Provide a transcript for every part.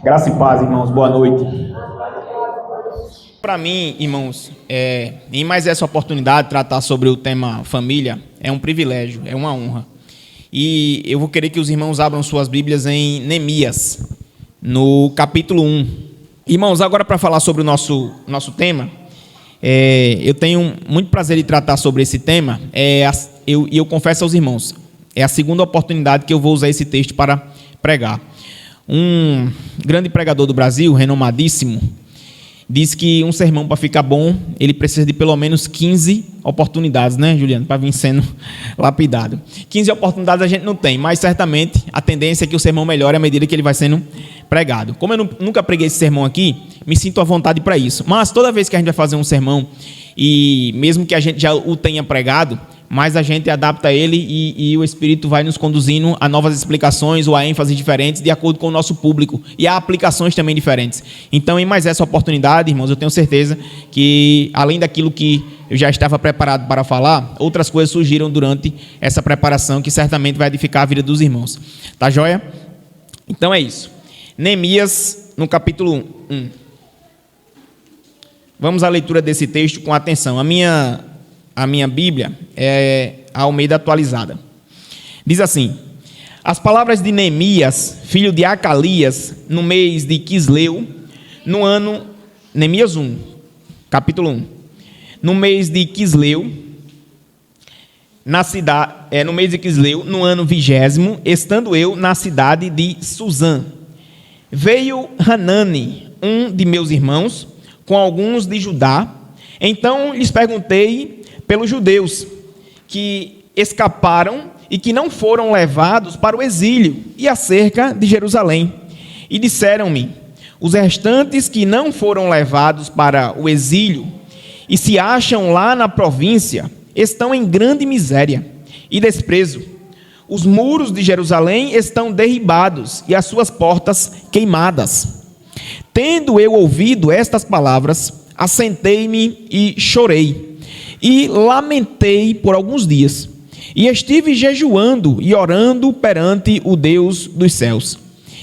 Graça e paz, irmãos. Boa noite. Para mim, irmãos, em mais essa oportunidade de tratar sobre o tema família, é um privilégio, é uma honra. E eu vou querer que os irmãos abram suas Bíblias em Neemias, no capítulo 1. Irmãos, agora para falar sobre o nosso tema, eu tenho muito prazer de tratar sobre esse tema, eu confesso aos irmãos, é a segunda oportunidade que eu vou usar esse texto para pregar. Um grande pregador do Brasil, renomadíssimo, diz que um sermão, para ficar bom, ele precisa de pelo menos 15 oportunidades, né, Juliano? Para vir sendo lapidado. 15 oportunidades a gente não tem, mas certamente a tendência é que o sermão melhore à medida que ele vai sendo pregado. Como eu nunca preguei esse sermão aqui, me sinto à vontade para isso. Mas toda vez que a gente vai fazer um sermão, e mesmo que a gente já o tenha pregado, mas a gente adapta ele e o Espírito vai nos conduzindo a novas explicações ou a ênfases diferentes de acordo com o nosso público e a aplicações também diferentes. Então, em mais essa oportunidade, irmãos, eu tenho certeza que, além daquilo que eu já estava preparado para falar, outras coisas surgiram durante essa preparação que certamente vai edificar a vida dos irmãos. Tá joia? Então é isso. Neemias, no capítulo 1. Vamos à leitura desse texto com atenção. A minha Bíblia é a Almeida atualizada. Diz assim: as palavras de Neemias, filho de Acalias, no mês de Quisleu, no ano... Neemias 1, capítulo 1. No mês de Quisleu, no mês de Quisleu, no ano 20º, estando eu na cidade de Suzã, veio Hanani, um de meus irmãos, com alguns de Judá. Então lhes perguntei pelos judeus que escaparam e que não foram levados para o exílio e acerca de Jerusalém. E disseram-me: os restantes que não foram levados para o exílio e se acham lá na província estão em grande miséria e desprezo. Os muros de Jerusalém estão derribados e as suas portas queimadas. Tendo eu ouvido estas palavras, assentei-me e chorei, e lamentei por alguns dias, e estive jejuando e orando perante o Deus dos céus.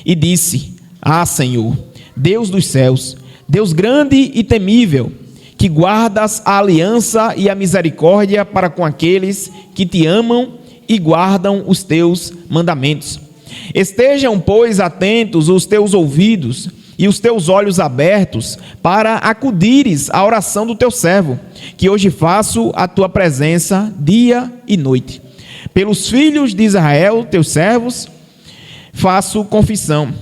E disse: ah, Senhor, Deus dos céus, Deus grande e temível, que guardas a aliança e a misericórdia para com aqueles que te amam e guardam os teus mandamentos. Estejam, pois, atentos os teus ouvidos e os teus olhos abertos para acudires à oração do teu servo, que hoje faço a tua presença dia e noite. Pelos filhos de Israel, teus servos, faço confissão,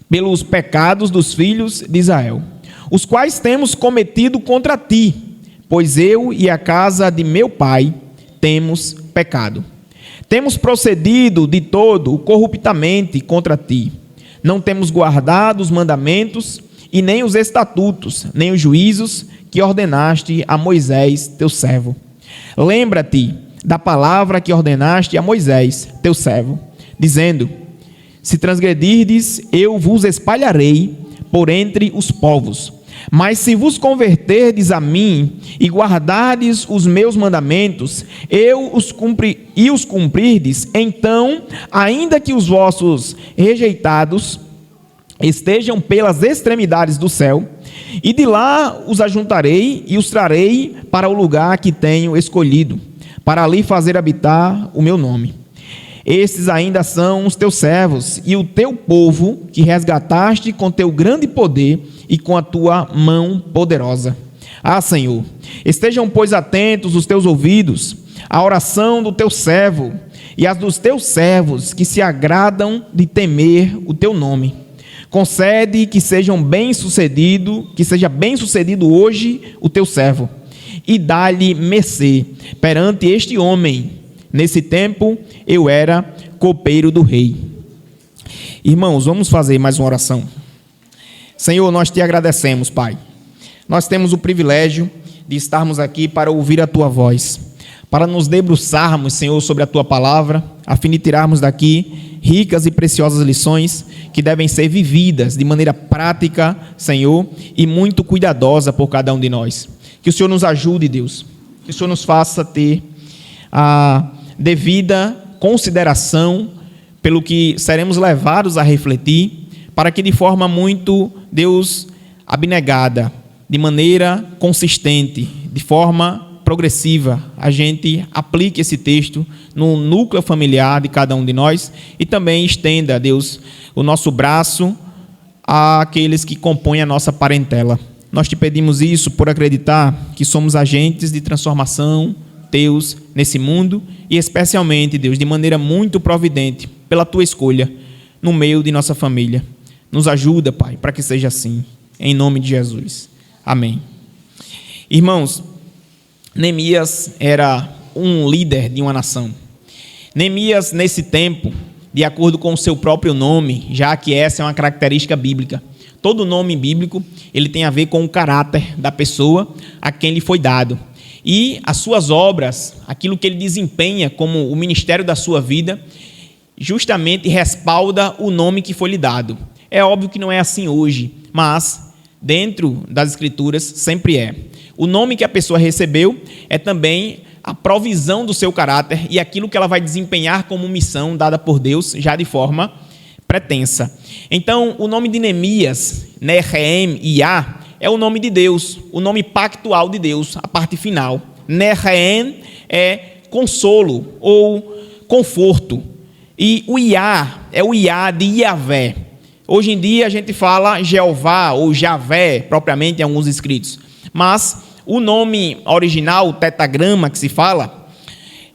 pelos pecados dos filhos de Israel, os quais temos cometido contra ti, pois eu e a casa de meu pai temos pecado. Temos procedido de todo corruptamente contra ti. Não temos guardado os mandamentos e nem os estatutos, nem os juízos que ordenaste a Moisés, teu servo. Lembra-te da palavra que ordenaste a Moisés, teu servo, dizendo: se transgredirdes, eu vos espalharei por entre os povos. Mas se vos converterdes a mim e guardardes os meus mandamentos, os cumprirdes, então, ainda que os vossos rejeitados estejam pelas extremidades do céu, e de lá os ajuntarei e os trarei para o lugar que tenho escolhido, para ali fazer habitar o meu nome. Estes ainda são os teus servos e o teu povo que resgataste com teu grande poder e com a tua mão poderosa. Ah, Senhor, estejam, pois, atentos os teus ouvidos à oração do teu servo e às dos teus servos que se agradam de temer o teu nome. Concede que seja bem sucedido hoje o teu servo, e dá-lhe mercê perante este homem. Nesse tempo eu era copeiro do rei. Irmãos, vamos fazer mais uma oração. Senhor, nós te agradecemos, Pai. Nós temos o privilégio de estarmos aqui para ouvir a tua voz, para nos debruçarmos, Senhor, sobre a tua palavra, a fim de tirarmos daqui ricas e preciosas lições que devem ser vividas de maneira prática, Senhor, e muito cuidadosa por cada um de nós. Que o Senhor nos ajude, Deus, que o Senhor nos faça ter a devida consideração pelo que seremos levados a refletir, para que de forma muito, Deus, abnegada, de maneira consistente, de forma progressiva, a gente aplique esse texto no núcleo familiar de cada um de nós e também estenda, Deus, o nosso braço àqueles que compõem a nossa parentela. Nós te pedimos isso por acreditar que somos agentes de transformação, Deus, nesse mundo e especialmente, Deus, de maneira muito providente, pela tua escolha, no meio de nossa família. Nos ajuda, Pai, para que seja assim, em nome de Jesus. Amém. Irmãos, Neemias era um líder de uma nação. Neemias, nesse tempo, de acordo com o seu próprio nome, já que essa é uma característica bíblica, todo nome bíblico ele tem a ver com o caráter da pessoa a quem lhe foi dado. E as suas obras, aquilo que ele desempenha como o ministério da sua vida, justamente respalda o nome que foi lhe dado. É óbvio que não é assim hoje, mas dentro das Escrituras sempre é. O nome que a pessoa recebeu é também a provisão do seu caráter e aquilo que ela vai desempenhar como missão dada por Deus, já de forma pretensa. Então, o nome de Neemias, Nehem e Yah, é o nome de Deus, o nome pactual de Deus, a parte final. Nehem é consolo ou conforto. E o Yah é o Yah de Yahvé. Hoje em dia a gente fala Jeová ou Javé, propriamente em alguns escritos. Mas o nome original, o tetagrama que se fala,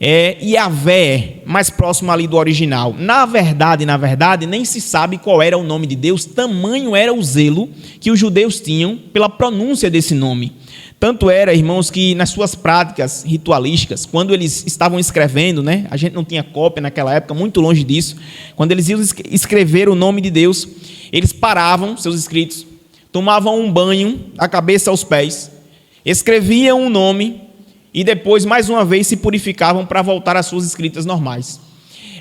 é Yahvé, mais próximo ali do original. Na verdade, nem se sabe qual era o nome de Deus, tamanho era o zelo que os judeus tinham pela pronúncia desse nome. Tanto era, irmãos, que nas suas práticas ritualísticas, quando eles estavam escrevendo, né, a gente não tinha cópia naquela época, muito longe disso, quando eles iam escrever o nome de Deus, eles paravam seus escritos, tomavam um banho da cabeça aos pés, escreviam o nome e depois, mais uma vez, se purificavam para voltar às suas escritas normais.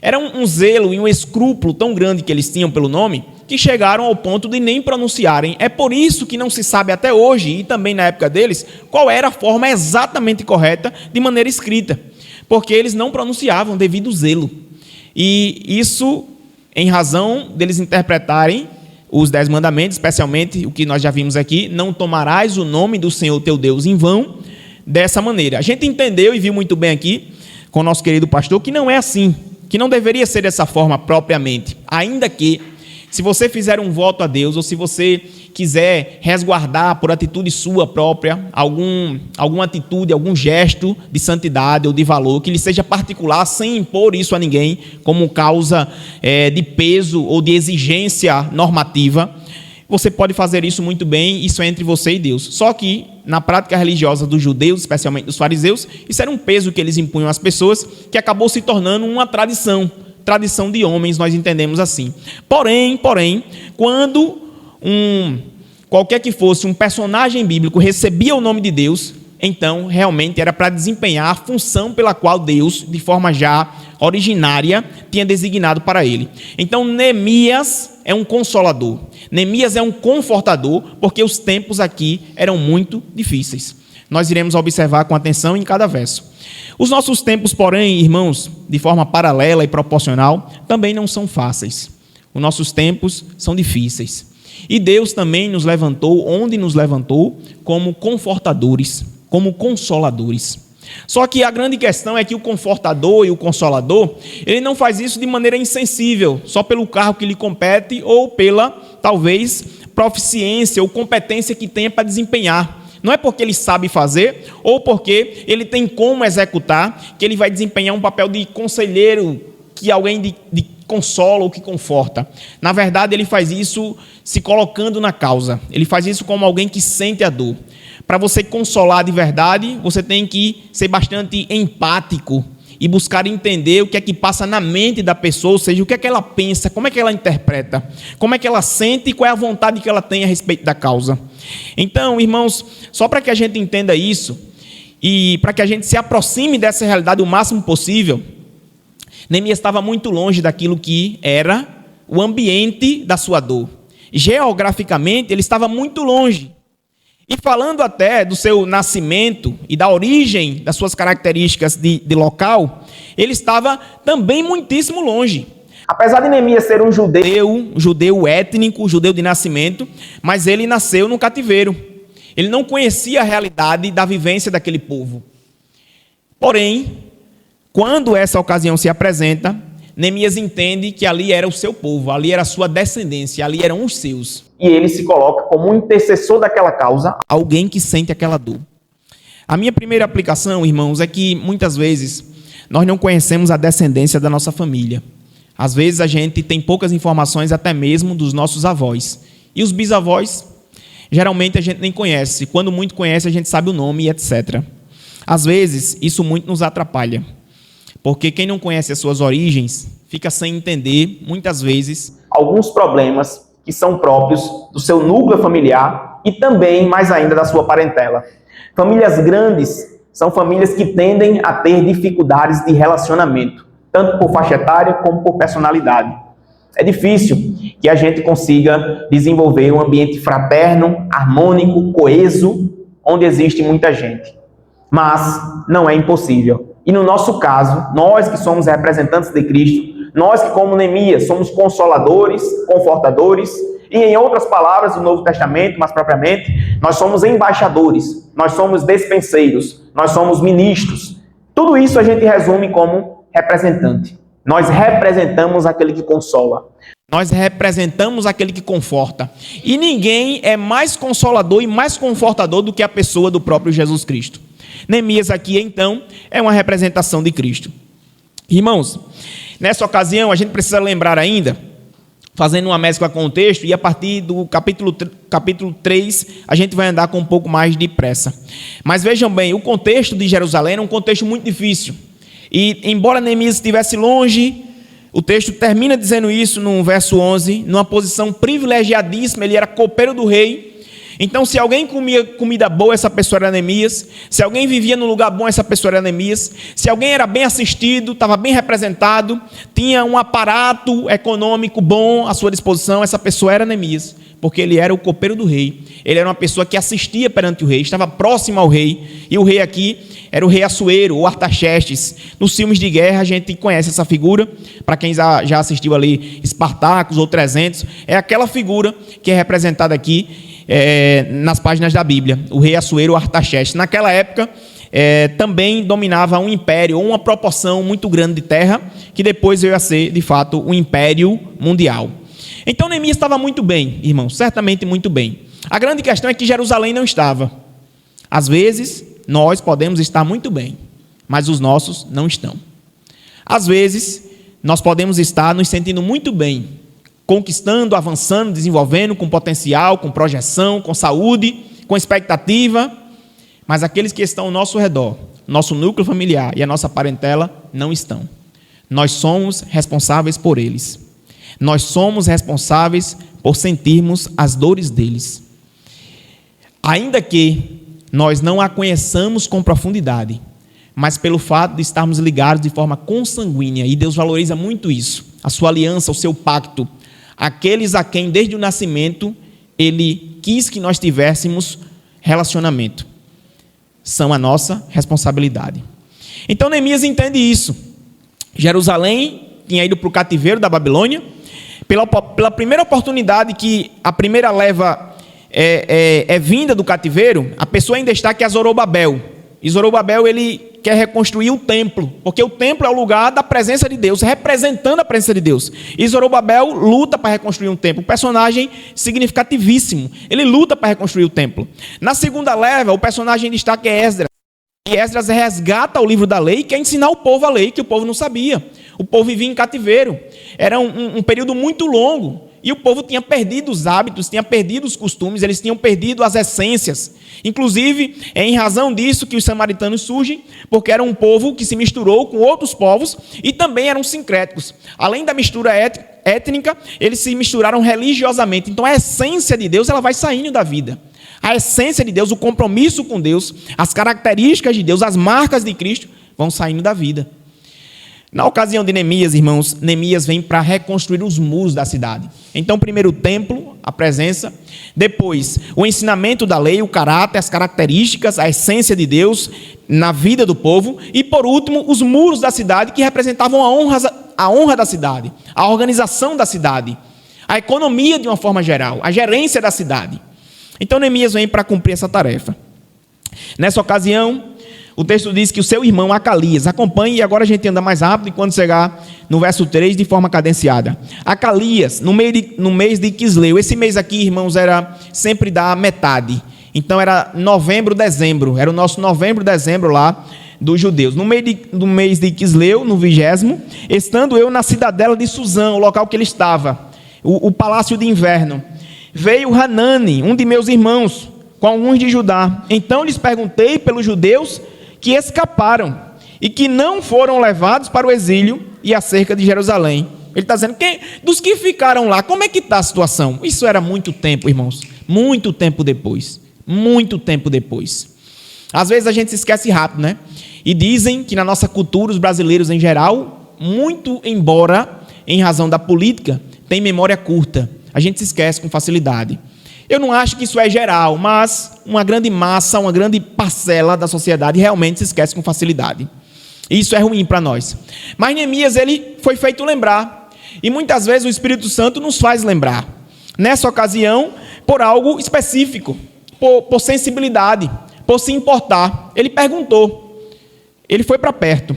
Era um zelo e um escrúpulo tão grande que eles tinham pelo nome, que chegaram ao ponto de nem pronunciarem. É por isso que não se sabe até hoje, e também na época deles, qual era a forma exatamente correta de maneira escrita, porque eles não pronunciavam devido ao zelo. E isso, em razão deles interpretarem os 10 mandamentos, especialmente o que nós já vimos aqui, não tomarás o nome do Senhor teu Deus em vão, dessa maneira. A gente entendeu e viu muito bem aqui, com o nosso querido pastor, que não é assim, que não deveria ser dessa forma propriamente, ainda que, se você fizer um voto a Deus, ou se você quiser resguardar por atitude sua própria, alguma atitude, algum gesto de santidade ou de valor, que lhe seja particular, sem impor isso a ninguém, como causa de peso ou de exigência normativa, você pode fazer isso muito bem, isso é entre você e Deus. Só que, na prática religiosa dos judeus, especialmente dos fariseus, isso era um peso que eles impunham às pessoas, que acabou se tornando uma tradição de homens, nós entendemos assim. Porém, quando qualquer que fosse um personagem bíblico recebia o nome de Deus, então realmente era para desempenhar a função pela qual Deus, de forma já originária, tinha designado para ele. Então Neemias é um consolador, Neemias é um confortador, porque os tempos aqui eram muito difíceis. Nós iremos observar com atenção em cada verso. Os nossos tempos, porém, irmãos, de forma paralela e proporcional, também não são fáceis. Os nossos tempos são difíceis. E Deus também nos levantou, onde nos levantou, como confortadores, como consoladores. Só que a grande questão é que o confortador e o consolador, ele não faz isso de maneira insensível, só pelo cargo que lhe compete ou pela, talvez, proficiência ou competência que tenha para desempenhar. Não é porque ele sabe fazer ou porque ele tem como executar que ele vai desempenhar um papel de conselheiro, que alguém de consola ou que conforta. Na verdade, ele faz isso se colocando na causa. Ele faz isso como alguém que sente a dor. Para você consolar de verdade, você tem que ser bastante empático e buscar entender o que é que passa na mente da pessoa, ou seja, o que é que ela pensa, como é que ela interpreta, como é que ela sente e qual é a vontade que ela tem a respeito da causa. Então, irmãos, só para que a gente entenda isso e para que a gente se aproxime dessa realidade o máximo possível, Neemias estava muito longe daquilo que era o ambiente da sua dor. Geograficamente, ele estava muito longe. E falando até do seu nascimento e da origem das suas características de local, ele estava também muitíssimo longe. Apesar de Neemias ser um judeu étnico, judeu de nascimento, mas ele nasceu no cativeiro. Ele não conhecia a realidade da vivência daquele povo. Porém, quando essa ocasião se apresenta, Neemias entende que ali era o seu povo, ali era a sua descendência, ali eram os seus. E ele se coloca como um intercessor daquela causa. Alguém que sente aquela dor. A minha primeira aplicação, irmãos, é que muitas vezes nós não conhecemos a descendência da nossa família. Às vezes a gente tem poucas informações até mesmo dos nossos avós. E os bisavós, geralmente a gente nem conhece. Quando muito conhece, a gente sabe o nome e etc. Às vezes, isso muito nos atrapalha. Porque quem não conhece as suas origens, fica sem entender, muitas vezes, alguns problemas que são próprios do seu núcleo familiar e também, mais ainda, da sua parentela. Famílias grandes são famílias que tendem a ter dificuldades de relacionamento, tanto por faixa etária como por personalidade. É difícil que a gente consiga desenvolver um ambiente fraterno, harmônico, coeso, onde existe muita gente. Mas não é impossível. E no nosso caso, nós que somos representantes de Cristo, nós que como Neemias somos consoladores, confortadores, e em outras palavras do Novo Testamento, mais propriamente, nós somos embaixadores, nós somos despenseiros, nós somos ministros. Tudo isso a gente resume como representante. Nós representamos aquele que consola. Nós representamos aquele que conforta. E ninguém é mais consolador e mais confortador do que a pessoa do próprio Jesus Cristo. Neemias aqui, então, é uma representação de Cristo. Irmãos, nessa ocasião, a gente precisa lembrar ainda, fazendo uma mescla com o texto, e a partir do capítulo 3, a gente vai andar com um pouco mais de pressa. Mas vejam bem, o contexto de Jerusalém era um contexto muito difícil. E, embora Neemias estivesse longe, o texto termina dizendo isso no verso 11, numa posição privilegiadíssima, ele era copeiro do rei. Então, se alguém comia comida boa, essa pessoa era Neemias. Se alguém vivia num lugar bom, essa pessoa era Neemias. Se alguém era bem assistido, estava bem representado, tinha um aparato econômico bom à sua disposição, essa pessoa era Neemias, porque ele era o copeiro do rei. Ele era uma pessoa que assistia perante o rei, estava próximo ao rei. E o rei aqui era o rei Assuero, ou Artaxerxes. Nos filmes de guerra a gente conhece essa figura. Para quem já assistiu ali Espartacus ou 300, é aquela figura que é representada aqui nas páginas da Bíblia, o rei Assuero ou Artaxerxes. Naquela época, também dominava um império, ou uma proporção muito grande de terra, que depois veio a ser, de fato, um império mundial. Então, Neemias estava muito bem, irmãos, certamente muito bem. A grande questão é que Jerusalém não estava. Às vezes, nós podemos estar muito bem, mas os nossos não estão. Às vezes, nós podemos estar nos sentindo muito bem, conquistando, avançando, desenvolvendo, com potencial, com projeção, com saúde, com expectativa, mas aqueles que estão ao nosso redor, nosso núcleo familiar e a nossa parentela, não estão. Nós somos responsáveis por eles. Nós somos responsáveis por sentirmos as dores deles. Ainda que nós não a conheçamos com profundidade, mas pelo fato de estarmos ligados de forma consanguínea, e Deus valoriza muito isso, a sua aliança, o seu pacto, aqueles a quem desde o nascimento Ele quis que nós tivéssemos relacionamento, são a nossa responsabilidade. Então Neemias entende isso. Jerusalém tinha ido para o cativeiro da Babilônia, pela primeira oportunidade que a primeira leva é vinda do cativeiro, a pessoa em destaque é Zorobabel. E Zorobabel, ele quer reconstruir o templo, porque o templo é o lugar da presença de Deus, representando a presença de Deus. E Zorobabel luta para reconstruir um templo, um personagem significativíssimo. Ele luta para reconstruir o templo. Na segunda leva, o personagem em destaque é Esdras. E Esdras resgata o livro da lei e quer ensinar o povo a lei, que o povo não sabia. O povo vivia em cativeiro. Era um período muito longo. E o povo tinha perdido os hábitos, tinha perdido os costumes, eles tinham perdido as essências. Inclusive, é em razão disso que os samaritanos surgem, porque era um povo que se misturou com outros povos e também eram sincréticos. Além da mistura étnica, eles se misturaram religiosamente. Então a essência de Deus ela vai saindo da vida. A essência de Deus, o compromisso com Deus, as características de Deus, as marcas de Cristo vão saindo da vida. Na ocasião de Neemias, irmãos, Neemias vem para reconstruir os muros da cidade. Então, primeiro o templo, a presença, depois o ensinamento da lei, o caráter, as características, a essência de Deus na vida do povo, e por último, os muros da cidade que representavam a honra da cidade, a organização da cidade, a economia de uma forma geral, a gerência da cidade. Então Neemias vem para cumprir essa tarefa. Nessa ocasião, o texto diz que o seu irmão Acalias, acompanhe, e agora a gente anda mais rápido, e quando chegar no verso 3, de forma cadenciada. Acalias, no mês de Quisleu, esse mês aqui, irmãos, era sempre da metade. Então era novembro, dezembro, era o nosso novembro, dezembro lá dos judeus. No mês de Quisleu, no 20º, estando eu na cidadela de Suzã, o local que ele estava, o palácio de inverno, veio Hanani, um de meus irmãos, com alguns de Judá. Então lhes perguntei pelos judeus que escaparam e que não foram levados para o exílio e acerca de Jerusalém. Ele está dizendo, dos que ficaram lá, como é que está a situação? Isso era muito tempo, irmãos, muito tempo depois. Às vezes a gente se esquece rápido, né? E dizem que na nossa cultura, os brasileiros em geral, muito embora em razão da política, tem memória curta. A gente se esquece com facilidade. Eu não acho que isso é geral, mas uma grande massa, uma grande parcela da sociedade realmente se esquece com facilidade. E isso é ruim para nós. Mas Neemias, ele foi feito lembrar. E muitas vezes o Espírito Santo nos faz lembrar. Nessa ocasião, por algo específico, por sensibilidade, por se importar. Ele perguntou. Ele foi para perto.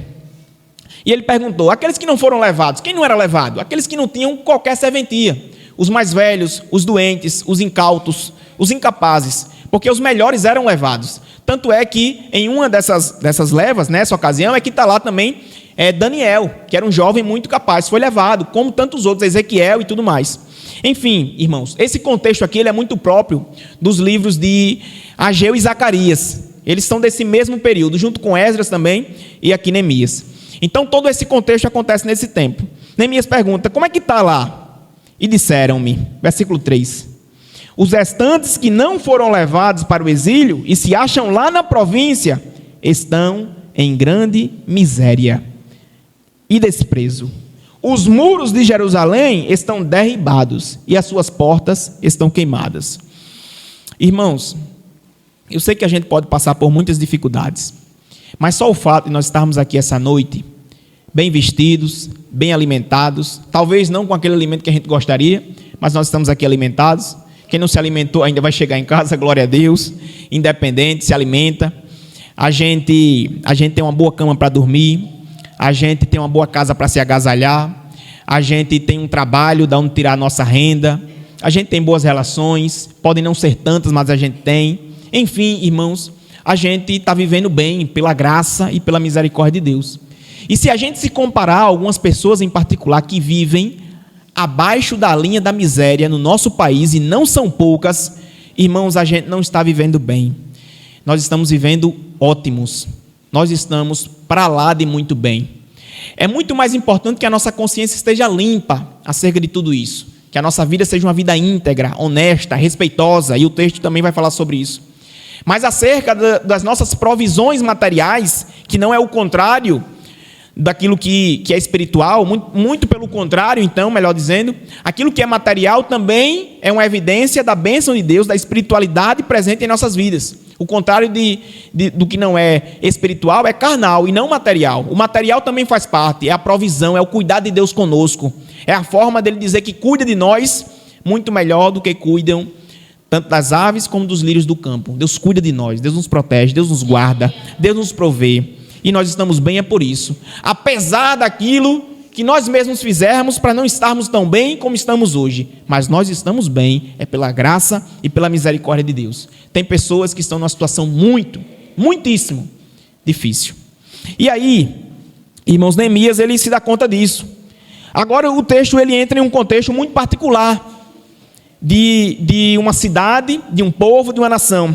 E ele perguntou, aqueles que não foram levados, quem não era levado? Aqueles que não tinham qualquer serventia. Os mais velhos, os doentes, os incautos, os incapazes, porque os melhores eram levados. Tanto é que em uma dessas levas, nessa ocasião, é que está lá também Daniel, que era um jovem muito capaz, foi levado, como tantos outros, Ezequiel e tudo mais. Enfim, irmãos, esse contexto aqui ele é muito próprio dos livros de Ageu e Zacarias. Eles são desse mesmo período, junto com Esdras também e aqui Neemias. Então todo esse contexto acontece nesse tempo. Neemias pergunta, como é que está lá? E disseram-me, versículo 3, os restantes que não foram levados para o exílio e se acham lá na província, estão em grande miséria e desprezo. Os muros de Jerusalém estão derribados e as suas portas estão queimadas. Irmãos, eu sei que a gente pode passar por muitas dificuldades, mas só o fato de nós estarmos aqui essa noite, bem vestidos, bem alimentados, talvez não com aquele alimento que a gente gostaria, mas nós estamos aqui alimentados. Quem não se alimentou ainda vai chegar em casa, glória a Deus, independente, se alimenta. A gente tem uma boa cama para dormir, a gente tem uma boa casa para se agasalhar, a gente tem um trabalho de onde tirar a nossa renda, a gente tem boas relações, podem não ser tantas, mas a gente tem. Enfim, irmãos, a gente está vivendo bem pela graça e pela misericórdia de Deus. E se a gente se comparar a algumas pessoas em particular que vivem abaixo da linha da miséria no nosso país, e não são poucas, irmãos, a gente não está vivendo bem. Nós estamos vivendo ótimos. Nós estamos para lá de muito bem. É muito mais importante que a nossa consciência esteja limpa acerca de tudo isso. Que a nossa vida seja uma vida íntegra, honesta, respeitosa, e o texto também vai falar sobre isso. Mas acerca das nossas provisões materiais, que não é o contrário daquilo que é espiritual, muito pelo contrário, então, melhor dizendo, aquilo que é material também é uma evidência da bênção de Deus, da espiritualidade presente em nossas vidas. O contrário do que não é espiritual é carnal e não material. O material também faz parte, é a provisão, é o cuidado de Deus conosco, é a forma dele dizer que cuida de nós muito melhor do que cuidam tanto das aves como dos lírios do campo. Deus cuida de nós, Deus nos protege, Deus nos guarda, Deus nos provê. E nós estamos bem é por isso. Apesar daquilo que nós mesmos fizermos para não estarmos tão bem como estamos hoje. Mas nós estamos bem, é pela graça e pela misericórdia de Deus. Tem pessoas que estão numa situação muitíssimo difícil. E aí, irmãos, Neemias, ele se dá conta disso. Agora o texto ele entra em um contexto muito particular de uma cidade, de um povo, de uma nação.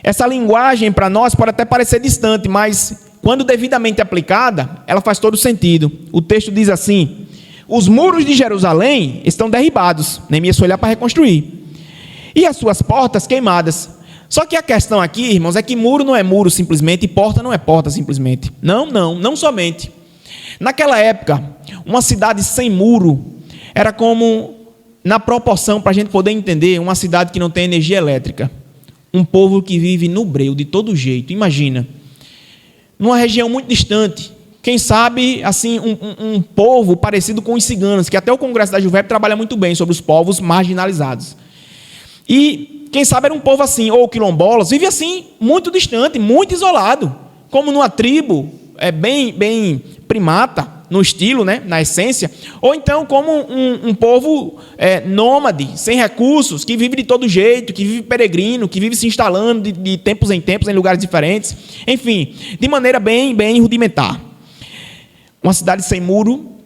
Essa linguagem para nós pode até parecer distante, mas quando devidamente aplicada, ela faz todo sentido. O texto diz assim, os muros de Jerusalém estão derribados, Neemias foi lá para reconstruir, e as suas portas queimadas. Só que a questão aqui, irmãos, é que muro não é muro simplesmente, e porta não é porta simplesmente. Não somente. Naquela época, uma cidade sem muro era como, na proporção, para a gente poder entender, uma cidade que não tem energia elétrica. Um povo que vive no breu de todo jeito. Imagina, numa região muito distante, quem sabe, assim, um povo parecido com os ciganos, que até o Congresso da Juvep trabalha muito bem sobre os povos marginalizados. E, quem sabe, era um povo assim, ou quilombolas, vive assim, muito distante, muito isolado, como numa tribo, bem primata, no estilo, né, na essência, ou então como um povo nômade, sem recursos, que vive de todo jeito, que vive peregrino, que vive se instalando de tempos em tempos em lugares diferentes, enfim, de maneira bem rudimentar. Uma cidade sem muro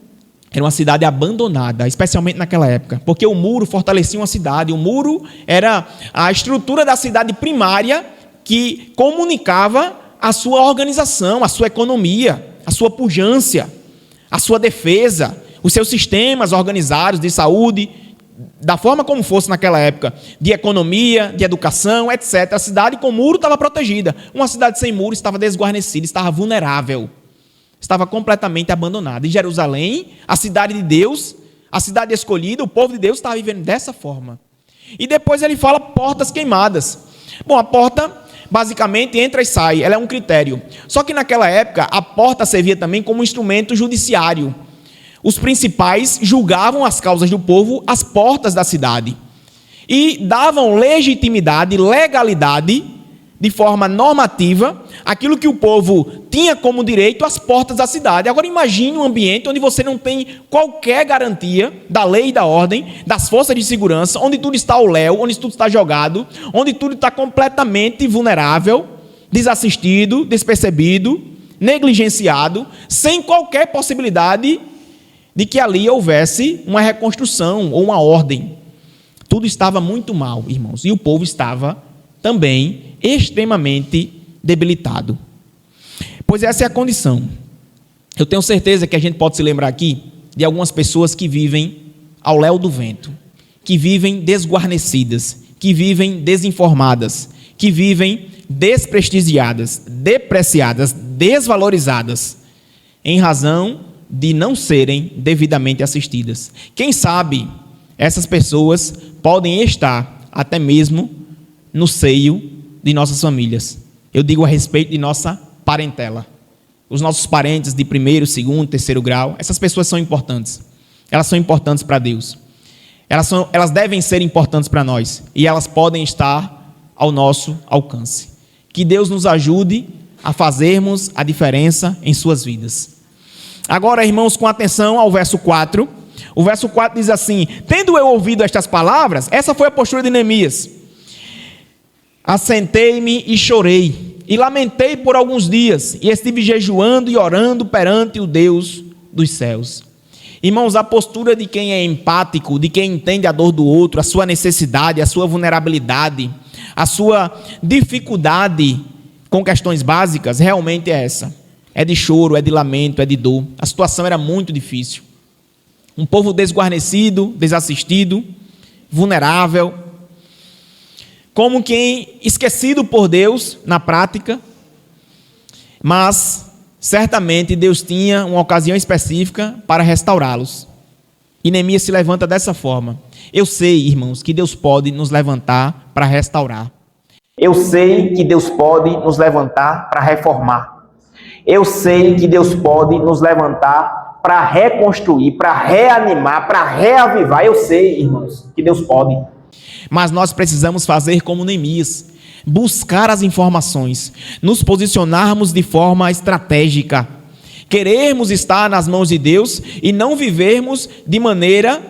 era uma cidade abandonada, especialmente naquela época, porque o muro fortalecia uma cidade, o muro era a estrutura da cidade primária que comunicava a sua organização, a sua economia, a sua pujança, a sua defesa, os seus sistemas organizados de saúde, da forma como fosse naquela época, de economia, de educação, etc. A cidade com muro estava protegida. Uma cidade sem muro estava desguarnecida, estava vulnerável, estava completamente abandonada. Em Jerusalém, a cidade de Deus, a cidade escolhida, o povo de Deus estava vivendo dessa forma. E depois ele fala portas queimadas. Bom, a porta basicamente entra e sai, ela é um critério. Só que naquela época, a porta servia também como instrumento judiciário. Os principais julgavam as causas do povo às portas da cidade. E davam legitimidade, legalidade, de forma normativa, aquilo que o povo tinha como direito às portas da cidade. Agora imagine um ambiente onde você não tem qualquer garantia da lei e da ordem, das forças de segurança, onde tudo está ao léu, onde tudo está jogado, onde tudo está completamente vulnerável, desassistido, despercebido, negligenciado, sem qualquer possibilidade de que ali houvesse uma reconstrução ou uma ordem. Tudo estava muito mal, irmãos, e o povo estava também extremamente debilitado. Pois essa é a condição. Eu tenho certeza que a gente pode se lembrar aqui de algumas pessoas que vivem ao léu do vento, que vivem desguarnecidas, que vivem desinformadas, que vivem desprestigiadas, depreciadas, desvalorizadas, em razão de não serem devidamente assistidas. Quem sabe essas pessoas podem estar até mesmo no seio de nossas famílias. Eu digo a respeito de nossa parentela. Os nossos parentes de primeiro, segundo, terceiro grau, essas pessoas são importantes. Elas são importantes para Deus. Elas devem ser importantes para nós. E elas podem estar ao nosso alcance. Que Deus nos ajude a fazermos a diferença em suas vidas. Agora, irmãos, com atenção ao verso 4. O verso 4 diz assim: tendo eu ouvido estas palavras, essa foi a postura de Neemias. Assentei-me e chorei, e lamentei por alguns dias, e estive jejuando e orando perante o Deus dos céus. Irmãos, a postura de quem é empático, de quem entende a dor do outro, a sua necessidade, a sua vulnerabilidade, a sua dificuldade com questões básicas, realmente é essa. É de choro, é de lamento, é de dor. A situação era muito difícil. Um povo desguarnecido, desassistido, vulnerável, como quem esquecido por Deus na prática, mas certamente Deus tinha uma ocasião específica para restaurá-los. E Neemias se levanta dessa forma. Eu sei, irmãos, que Deus pode nos levantar para restaurar. Eu sei que Deus pode nos levantar para reformar. Eu sei que Deus pode nos levantar para reconstruir, para reanimar, para reavivar. Eu sei, irmãos, que Deus pode. Mas nós precisamos fazer como Neemias, buscar as informações, nos posicionarmos de forma estratégica, querermos estar nas mãos de Deus e não vivermos de maneira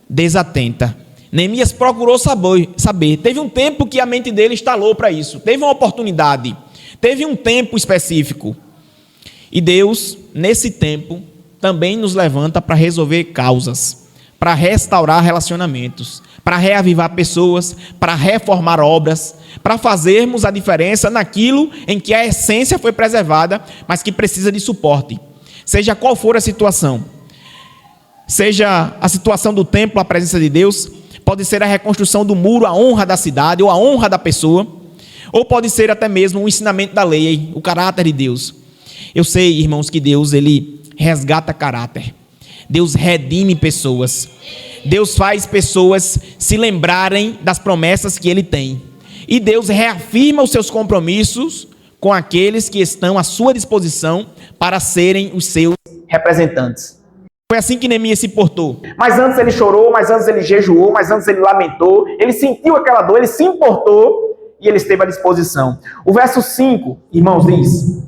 desatenta. Neemias procurou saber. Teve um tempo que a mente dele instalou para isso, teve uma oportunidade, teve um tempo específico. E Deus, nesse tempo, também nos levanta para resolver causas, para restaurar relacionamentos, para reavivar pessoas, para reformar obras, para fazermos a diferença naquilo em que a essência foi preservada, mas que precisa de suporte. Seja qual for a situação, seja a situação do templo, a presença de Deus, pode ser a reconstrução do muro, a honra da cidade ou a honra da pessoa, ou pode ser até mesmo o ensinamento da lei, o caráter de Deus. Eu sei, irmãos, que Deus, ele resgata caráter. Deus redime pessoas. Deus faz pessoas se lembrarem das promessas que ele tem. E Deus reafirma os seus compromissos com aqueles que estão à sua disposição para serem os seus representantes. Foi assim que Neemias se portou. Mas antes ele chorou, mas antes ele jejuou, mas antes ele lamentou, ele sentiu aquela dor, ele se importou e ele esteve à disposição. O verso 5, irmãos, diz: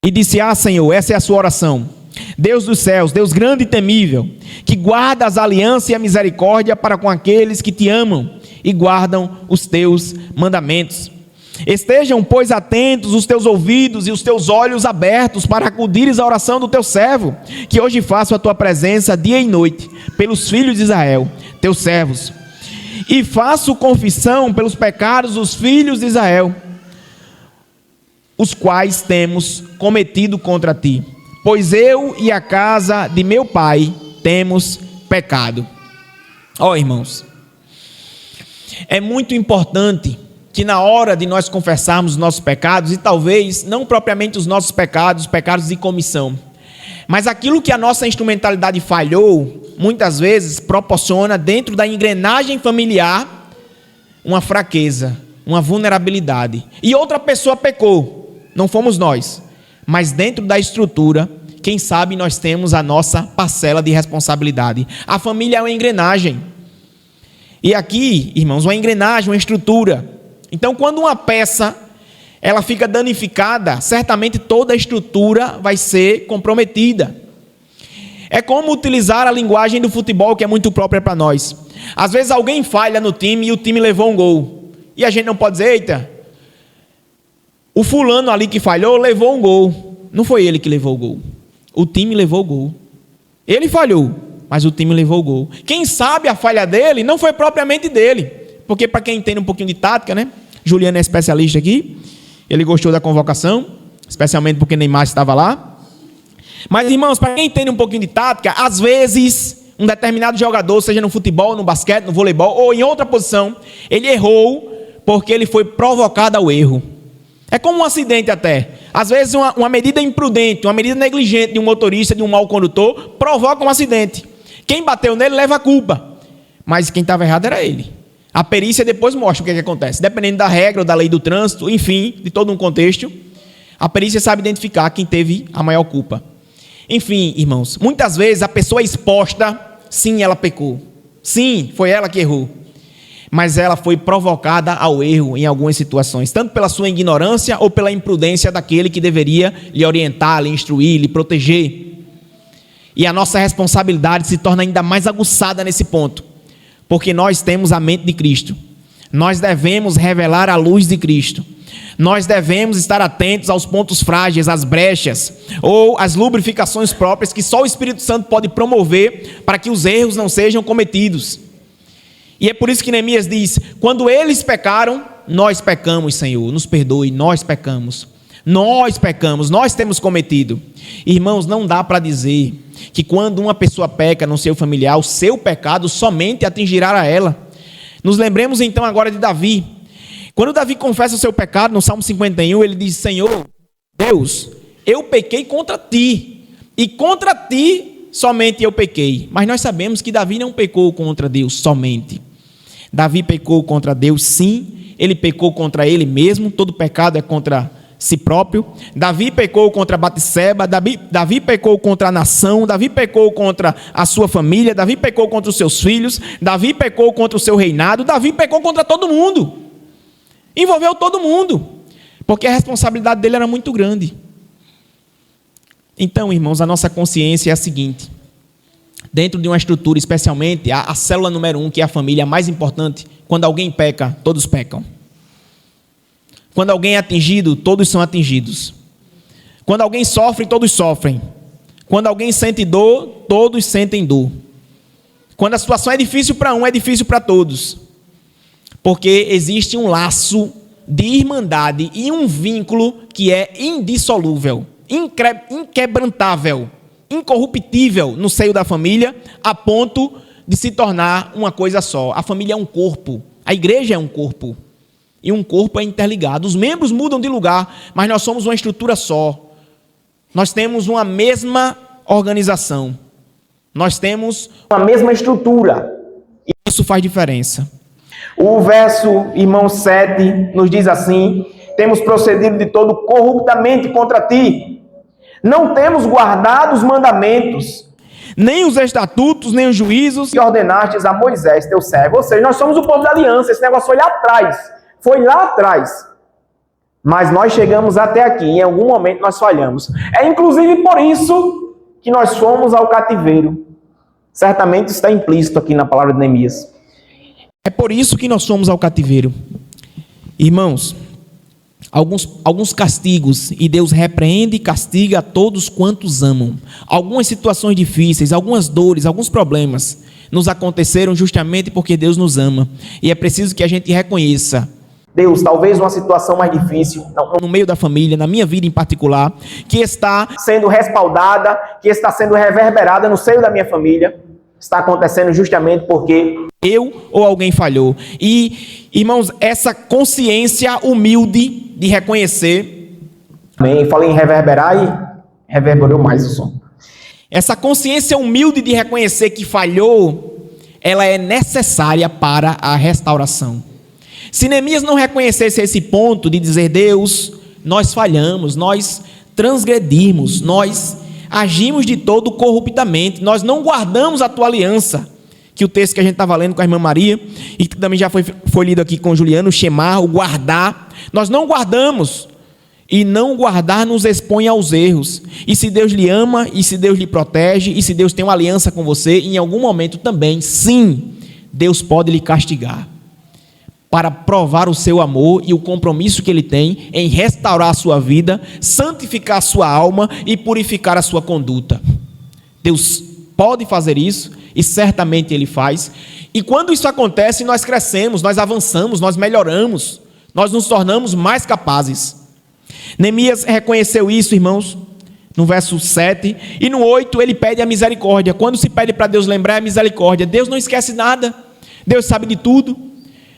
E disse: Senhor, essa é a sua oração. Deus dos céus, Deus grande e temível, que guarda as alianças e a misericórdia para com aqueles que te amam e guardam os teus mandamentos. Estejam, pois, atentos os teus ouvidos e os teus olhos abertos para acudires à oração do teu servo, que hoje faço a tua presença dia e noite, pelos filhos de Israel, teus servos. E faço confissão pelos pecados dos filhos de Israel, os quais temos cometido contra ti. Pois eu e a casa de meu pai temos pecado. Irmãos, é muito importante que na hora de nós confessarmos os nossos pecados, e talvez não propriamente os nossos pecados, pecados de comissão, mas aquilo que a nossa instrumentalidade falhou, muitas vezes proporciona dentro da engrenagem familiar uma fraqueza, uma vulnerabilidade. E outra pessoa pecou, não fomos nós, mas dentro da estrutura, quem sabe nós temos a nossa parcela de responsabilidade. A família é uma engrenagem. E aqui, irmãos, uma engrenagem, uma estrutura. Então, quando uma peça ela fica danificada, certamente toda a estrutura vai ser comprometida. É como utilizar a linguagem do futebol, que é muito própria para nós. Às vezes alguém falha no time e o time levou um gol. E a gente não pode dizer: eita, o fulano ali que falhou levou um gol. Não foi ele que levou o gol. O time levou o gol. Ele falhou, mas o time levou o gol. Quem sabe a falha dele não foi propriamente dele. Porque para quem entende um pouquinho de tática, né? Juliano é especialista aqui. Ele gostou da convocação, especialmente porque Neymar estava lá. Mas, irmãos, para quem entende um pouquinho de tática, às vezes um determinado jogador, seja no futebol, no basquete, no voleibol ou em outra posição, ele errou porque ele foi provocado ao erro. É como um acidente até. Às vezes uma medida imprudente, uma medida negligente de um motorista, de um mau condutor, provoca um acidente. Quem bateu nele leva a culpa. Mas quem estava errado era ele. A perícia depois mostra o que acontece. Dependendo da regra ou da lei do trânsito, enfim, de todo um contexto, a perícia sabe identificar quem teve a maior culpa. Enfim, irmãos, muitas vezes a pessoa exposta, sim, ela pecou. Sim, foi ela que errou. Mas ela foi provocada ao erro em algumas situações, tanto pela sua ignorância ou pela imprudência daquele que deveria lhe orientar, lhe instruir, lhe proteger. E a nossa responsabilidade se torna ainda mais aguçada nesse ponto, porque nós temos a mente de Cristo. Nós devemos revelar a luz de Cristo. Nós devemos estar atentos aos pontos frágeis, às brechas, ou às lubrificações próprias que só o Espírito Santo pode promover para que os erros não sejam cometidos. E é por isso que Neemias diz: quando eles pecaram, nós pecamos, Senhor, nos perdoe, nós pecamos. Nós pecamos, nós temos cometido. Irmãos, não dá para dizer que quando uma pessoa peca no seu familiar, o seu pecado somente atingirá a ela. Nos lembremos então agora de Davi. Quando Davi confessa o seu pecado, no Salmo 51, ele diz: Senhor, Deus, eu pequei contra ti, e contra ti somente eu pequei. Mas nós sabemos que Davi não pecou contra Deus somente. Davi pecou contra Deus, sim. Ele pecou contra ele mesmo. Todo pecado é contra si próprio. Davi pecou contra Batseba. Davi pecou contra a nação. Davi pecou contra a sua família. Davi pecou contra os seus filhos. Davi pecou contra o seu reinado. Davi pecou contra todo mundo. Envolveu todo mundo, porque a responsabilidade dele era muito grande. Então, irmãos, a nossa consciência é a seguinte: dentro de uma estrutura, especialmente a célula número 1, que é a família, a mais importante, quando alguém peca, todos pecam. Quando alguém é atingido, todos são atingidos. Quando alguém sofre, todos sofrem. Quando alguém sente dor, todos sentem dor. Quando a situação é difícil para um, é difícil para todos. Porque existe um laço de irmandade e um vínculo que é indissolúvel, inquebrantável, incorruptível no seio da família, a ponto de se tornar uma coisa só. A família é um corpo, a igreja é um corpo, e um corpo é interligado. Os membros mudam de lugar, mas nós somos uma estrutura só. Nós temos uma mesma organização, nós temos uma mesma estrutura, e isso faz diferença. O verso, irmão 7, nos diz assim: temos procedido de todo corruptamente contra ti. Não temos guardado os mandamentos, nem os estatutos, nem os juízos que ordenastes a Moisés, teu servo. Ou seja, nós somos o povo da aliança. Esse negócio foi lá atrás. Foi lá atrás. Mas nós chegamos até aqui. Em algum momento nós falhamos. É inclusive por isso que nós fomos ao cativeiro. Certamente está implícito aqui na palavra de Neemias. É por isso que nós fomos ao cativeiro. Irmãos, alguns castigos, e Deus repreende e castiga a todos quantos amam. Algumas situações difíceis, algumas dores, alguns problemas nos aconteceram justamente porque Deus nos ama. E é preciso que a gente reconheça. Deus, talvez uma situação mais difícil, no meio da família, na minha vida em particular, que está sendo respaldada, que está sendo reverberada no seio da minha família, está acontecendo justamente porque eu ou alguém falhou. E, irmãos, essa consciência humilde de reconhecer. Amém. Falei em reverberar e reverberou mais o som. Essa consciência humilde de reconhecer que falhou, ela é necessária para a restauração. Se Neemias não reconhecesse esse ponto de dizer: Deus, nós falhamos, nós transgredimos, nós agimos de todo corruptamente, nós não guardamos a tua aliança, que o texto que a gente estava lendo com a irmã Maria, e que também já foi lido aqui com o Juliano, Shemar, o guardar, nós não guardamos, e não guardar nos expõe aos erros. E se Deus lhe ama, e se Deus lhe protege, e se Deus tem uma aliança com você, em algum momento também, sim, Deus pode lhe castigar, para provar o seu amor e o compromisso que Ele tem em restaurar a sua vida, santificar a sua alma e purificar a sua conduta. Deus pode fazer isso e certamente Ele faz. E quando isso acontece, nós crescemos, nós avançamos, nós melhoramos, nós nos tornamos mais capazes. Neemias reconheceu isso, irmãos, no verso 7, e no 8 ele pede a misericórdia. Quando se pede para Deus lembrar, é a misericórdia. Deus não esquece nada, Deus sabe de tudo.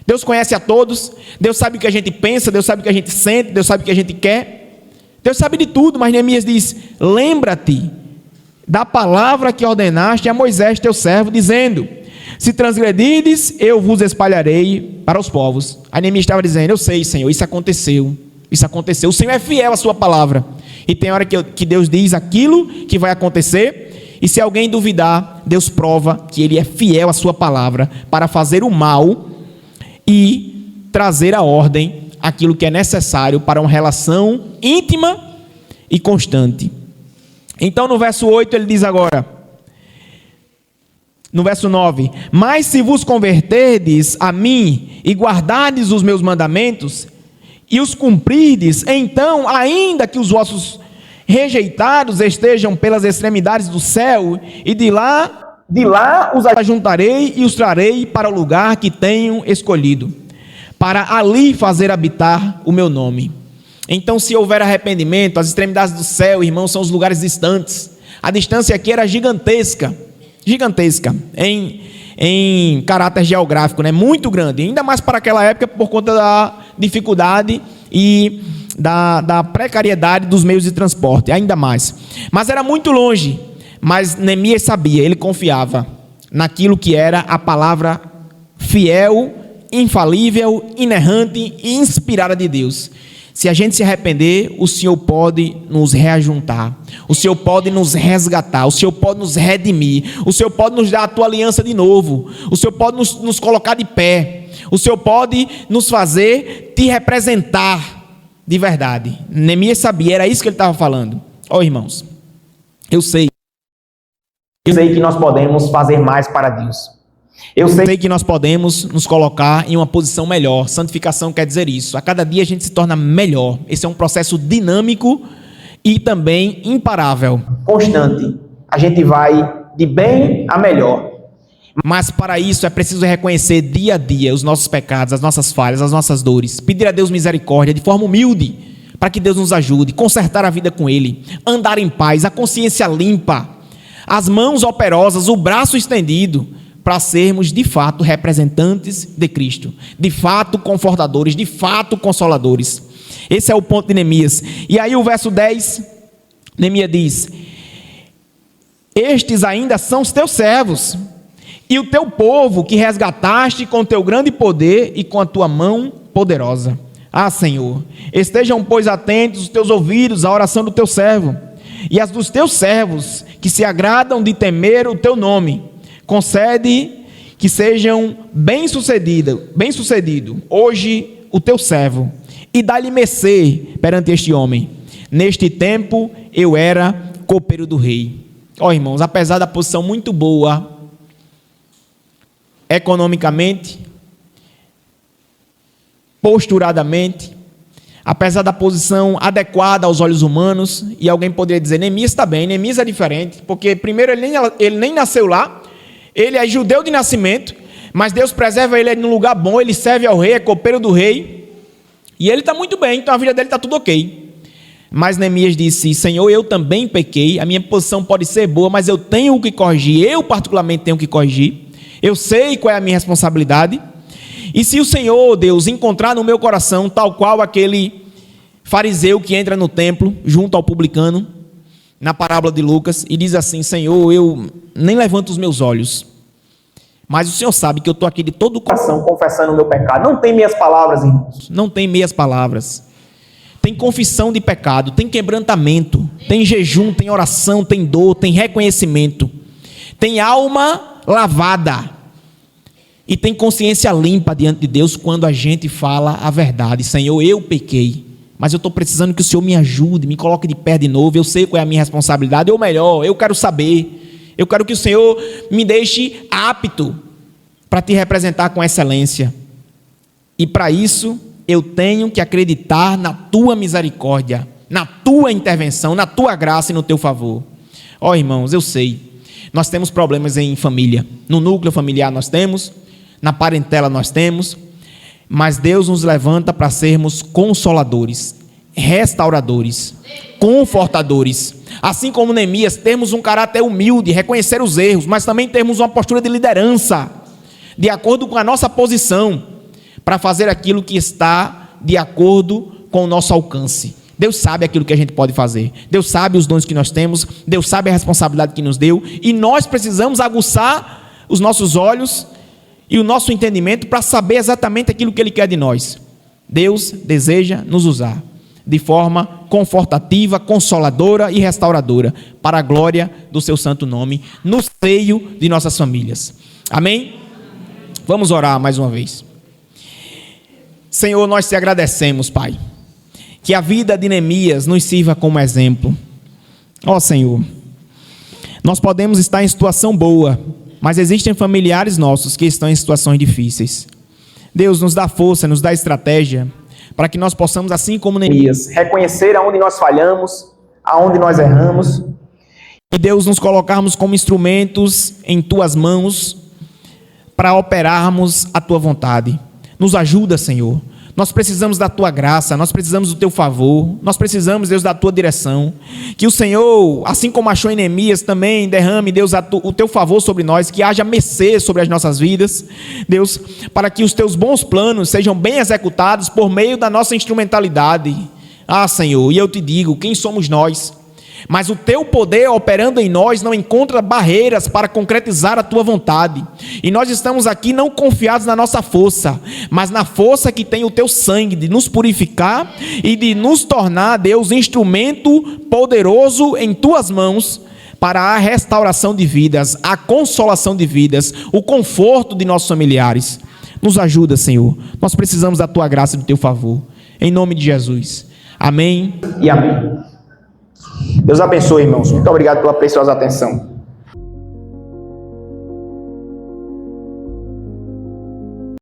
Deus conhece a todos, Deus sabe o que a gente pensa, Deus sabe o que a gente sente, Deus sabe o que a gente quer, Deus sabe de tudo. Mas Neemias diz: lembra-te da palavra que ordenaste a Moisés teu servo, dizendo: se transgredirdes, eu vos espalharei para os povos. Aí Neemias estava dizendo: eu sei, Senhor, isso aconteceu, o Senhor é fiel à sua palavra, e tem hora que Deus diz aquilo que vai acontecer, e se alguém duvidar, Deus prova que Ele é fiel à sua palavra, para fazer o mal e trazer à ordem aquilo que é necessário para uma relação íntima e constante. Então no verso 8 ele diz agora, no verso 9: mas se vos converterdes a mim e guardardes os meus mandamentos e os cumprirdes, então, ainda que os vossos rejeitados estejam pelas extremidades do céu, e de lá os ajuntarei e os trarei para o lugar que tenho escolhido, para ali fazer habitar o meu nome. Então, se houver arrependimento, as extremidades do céu, irmãos, são os lugares distantes. A distância aqui era gigantesca, em caráter geográfico, né? Muito grande, ainda mais para aquela época, por conta da dificuldade e da precariedade dos meios de transporte, ainda mais. Mas era muito longe. Mas Neemias sabia, ele confiava naquilo que era a palavra fiel, infalível, inerrante e inspirada de Deus. Se a gente se arrepender, o Senhor pode nos reajuntar, o Senhor pode nos resgatar, o Senhor pode nos redimir, o Senhor pode nos dar a tua aliança de novo, o Senhor pode nos colocar de pé, o Senhor pode nos fazer te representar de verdade. Neemias sabia, era isso que ele estava falando. Ó, irmãos, eu sei que nós podemos fazer mais para Deus. Eu sei que nós podemos nos colocar em uma posição melhor. Santificação quer dizer isso. A cada dia a gente se torna melhor. Esse é um processo dinâmico e também imparável. Constante. A gente vai de bem a melhor. Mas para isso é preciso reconhecer dia a dia os nossos pecados, as nossas falhas, as nossas dores. Pedir a Deus misericórdia de forma humilde, para que Deus nos ajude. Consertar a vida com Ele. Andar em paz, a consciência limpa, as mãos operosas, o braço estendido, para sermos de fato representantes de Cristo, de fato confortadores, de fato consoladores. Esse é o ponto de Neemias. E aí o verso 10, Neemias diz: estes ainda são os teus servos, e o teu povo que resgataste com o teu grande poder e com a tua mão poderosa. Ah, Senhor, estejam, pois, atentos os teus ouvidos à oração do teu servo e as dos teus servos que se agradam de temer o teu nome. Concede que sejam bem-sucedido hoje o teu servo e dá-lhe mercê perante este homem. Neste tempo eu era copeiro do rei. Ó, irmãos, apesar da posição muito boa economicamente, posturadamente, apesar da posição adequada aos olhos humanos, e alguém poderia dizer, Neemias está bem, Neemias é diferente, porque primeiro ele nem nasceu lá, ele é judeu de nascimento, mas Deus preserva ele num lugar bom, ele serve ao rei, é copeiro do rei, e ele está muito bem, então a vida dele está tudo ok. Mas Neemias disse, Senhor, eu também pequei, a minha posição pode ser boa, mas eu tenho que corrigir, eu particularmente tenho que corrigir, eu sei qual é a minha responsabilidade. E se o Senhor, Deus, encontrar no meu coração, tal qual aquele fariseu que entra no templo, junto ao publicano, na parábola de Lucas, e diz assim, Senhor, eu nem levanto os meus olhos, mas o Senhor sabe que eu estou aqui de todo o coração confessando o meu pecado. Não tem meias palavras, irmãos. Não tem meias palavras. Tem confissão de pecado, tem quebrantamento, tem jejum, tem oração, tem dor, tem reconhecimento, tem alma lavada e tem consciência limpa diante de Deus quando a gente fala a verdade. Senhor, eu pequei, mas eu estou precisando que o Senhor me ajude, me coloque de pé de novo, eu sei qual é a minha responsabilidade, ou melhor, eu quero saber, eu quero que o Senhor me deixe apto para te representar com excelência. E para isso, eu tenho que acreditar na tua misericórdia, na tua intervenção, na tua graça e no teu favor. Ó, irmãos, eu sei, nós temos problemas em família, no núcleo familiar nós temos, na parentela nós temos, mas Deus nos levanta para sermos consoladores, restauradores, confortadores. Assim como Neemias, termos um caráter humilde, reconhecer os erros, mas também termos uma postura de liderança, de acordo com a nossa posição, para fazer aquilo que está de acordo com o nosso alcance. Deus sabe aquilo que a gente pode fazer, Deus sabe os dons que nós temos, Deus sabe a responsabilidade que nos deu, e nós precisamos aguçar os nossos olhos e o nosso entendimento para saber exatamente aquilo que Ele quer de nós. Deus deseja nos usar de forma confortativa, consoladora e restauradora, para a glória do seu santo nome, no seio de nossas famílias. Amém? Vamos orar mais uma vez. Senhor, nós te agradecemos, Pai, que a vida de Neemias nos sirva como exemplo. Ó Senhor, nós podemos estar em situação boa, mas existem familiares nossos que estão em situações difíceis. Deus, nos dá força, nos dá estratégia, para que nós possamos, assim como Neemias, reconhecer aonde nós falhamos, aonde nós erramos, e Deus, nos colocarmos como instrumentos em tuas mãos, para operarmos a tua vontade. Nos ajuda, Senhor. Nós precisamos da tua graça, nós precisamos do teu favor, nós precisamos, Deus, da tua direção. Que o Senhor, assim como achou em Neemias, também derrame, Deus, o teu favor sobre nós, que haja mercê sobre as nossas vidas, Deus, para que os teus bons planos sejam bem executados por meio da nossa instrumentalidade. Ah, Senhor, e eu te digo, quem somos nós? Mas o teu poder operando em nós não encontra barreiras para concretizar a tua vontade. E nós estamos aqui não confiados na nossa força, mas na força que tem o teu sangue de nos purificar e de nos tornar, Deus, instrumento poderoso em tuas mãos para a restauração de vidas, a consolação de vidas, o conforto de nossos familiares. Nos ajuda, Senhor. Nós precisamos da tua graça e do teu favor. Em nome de Jesus. Amém e amém. Deus abençoe, irmãos. Muito obrigado pela preciosa atenção.